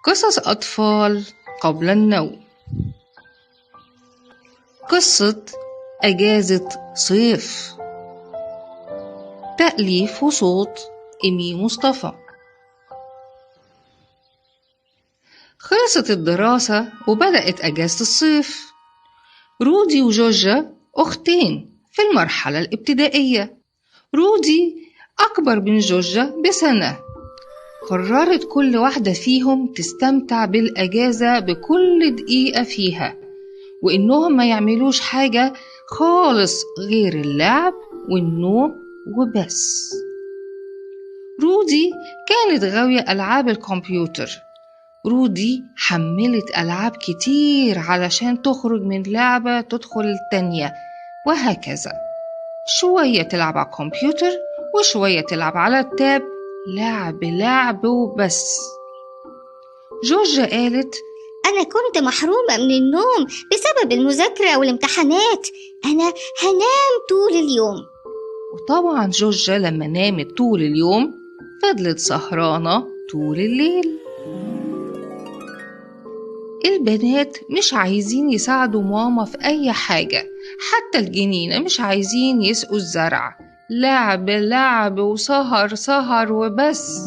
قصص أطفال قبل النوم. قصة أجازة صيف، تأليف وصوت إيمي مصطفى. خلصت الدراسة وبدأت أجازة الصيف. رودي وجورجيا أختين في المرحلة الابتدائية. رودي أكبر من جورجيا بسنة. قررت كل واحدة فيهم تستمتع بالأجازة بكل دقيقة فيها، وإنهم ما يعملوش حاجة خالص غير اللعب والنوم وبس. رودي كانت غاوية ألعاب الكمبيوتر. رودي حملت ألعاب كتير علشان تخرج من لعبة تدخل التانية، وهكذا. شوية تلعب على الكمبيوتر وشوية تلعب على التاب، لعب وبس. جورجيا قالت: أنا كنت محرومة من النوم بسبب المذاكرة والامتحانات. أنا هنام طول اليوم. وطبعا جورجيا لما نامت طول اليوم فضلت سهرانة طول الليل. البنات مش عايزين يساعدوا ماما في أي حاجة، حتى الجنينة مش عايزين يسقوا الزرع، لعب وسهر وبس.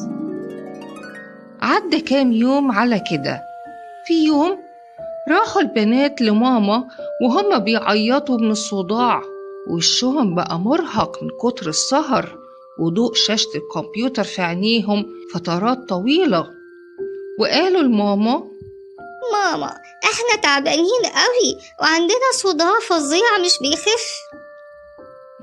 عدى كام يوم على كده. في يوم راحوا البنات لماما وهم بيعيطوا من الصداع، وشهم بقى مرهق من كتر السهر وضوء شاشة الكمبيوتر في عينيهم فترات طويلة. وقالوا لماما: ماما، احنا تعبانين قوي وعندنا صداع فظيع مش بيخف.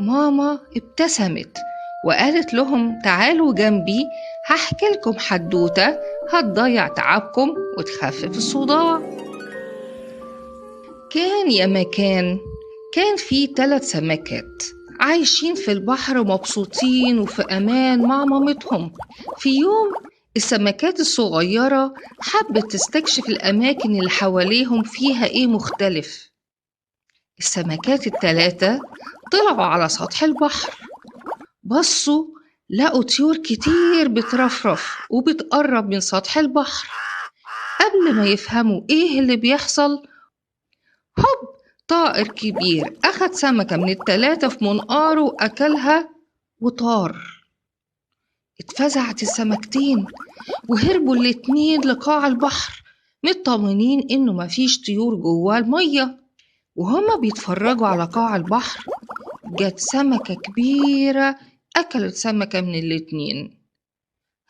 ماما ابتسمت وقالت لهم: تعالوا جنبي، هحكي لكم حدوتة هتضيع تعبكم وتخفف الصداع. كان يا مكان، كان في 3 سمكات عايشين في البحر مبسوطين وفي أمان مع مامتهم. في يوم السمكات الصغيرة حبت تستكشف الأماكن اللي حواليهم فيها إيه مختلف. السمكات ال3 طلعوا على سطح البحر، بصوا لقوا طيور كتير بترفرف وبتقرب من سطح البحر. قبل ما يفهموا إيه اللي بيحصل، هوب، طائر كبير أخد سمكة من ال3 في منقاره وأكلها وطار. اتفزعت السمكتين وهربوا ال2 لقاع البحر، مطمنين إنه مفيش طيور جوه المية. وهما بيتفرجوا على قاع البحر جت سمكة كبيرة أكلت سمكة من ال2.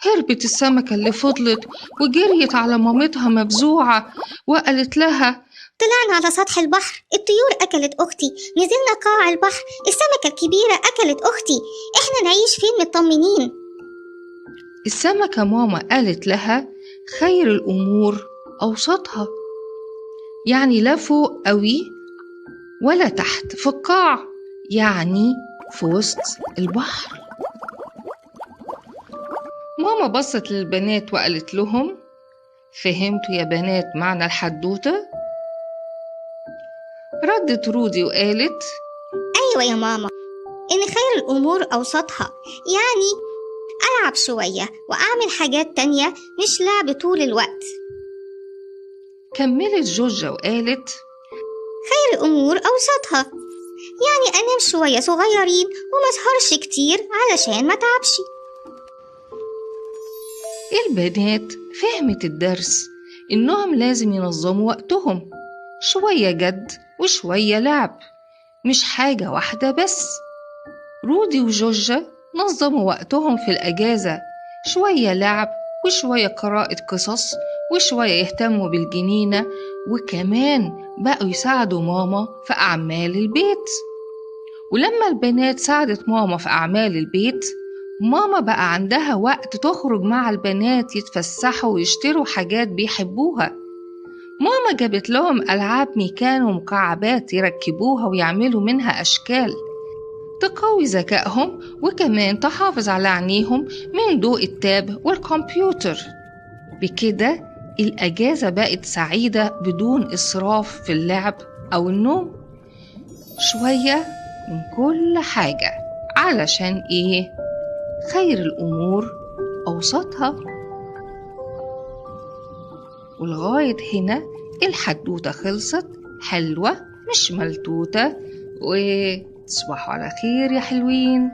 هربت السمكة اللي فضلت وجريت على مامتها مفزوعة وقالت لها: طلعنا على سطح البحر، الطيور أكلت أختي. نزلنا قاع البحر، السمكة الكبيرة أكلت أختي. إحنا نعيش فين مطمنين؟ السمكة ماما قالت لها: خير الأمور أوسطها، يعني لا فوق قوي ولا تحت في القاع، يعني في وسط البحر. ماما بصت للبنات وقالت لهم: فهمتوا يا بنات معنى الحدوتة؟ ردت رودي وقالت: أيوة يا ماما، إن خير الأمور أوسطها، يعني ألعب شوية وأعمل حاجات تانية مش لعب طول الوقت. كملت جورجيا وقالت: خير الأمور أوسطها، يعني أنام شوية صغيرين وما أسهرش كتير علشان ما تعبش. البنات فهمت الدرس، إنهم لازم ينظموا وقتهم، شوية جد وشوية لعب، مش حاجة واحدة بس. رودي وجورجيا نظموا وقتهم في الأجازة، شوية لعب وشوية قراءة قصص وشوية يهتموا بالجنينة، وكمان بقوا يساعدوا ماما في أعمال البيت. ولما البنات ساعدت ماما في أعمال البيت، ماما بقى عندها وقت تخرج مع البنات يتفسحوا ويشتروا حاجات بيحبوها. ماما جابت لهم ألعاب ميكان ومكعبات يركبوها ويعملوا منها أشكال تقوي ذكائهم، وكمان تحافظ على عينيهم من ضوء التاب والكمبيوتر. بكده الأجازة بقت سعيدة بدون إسراف في اللعب أو النوم. شوية من كل حاجة، علشان إيه؟ خير الأمور أوسطها. ولغاية هنا الحدوتة خلصت، حلوة مش ملتوتة، وتصبحوا على خير يا حلوين.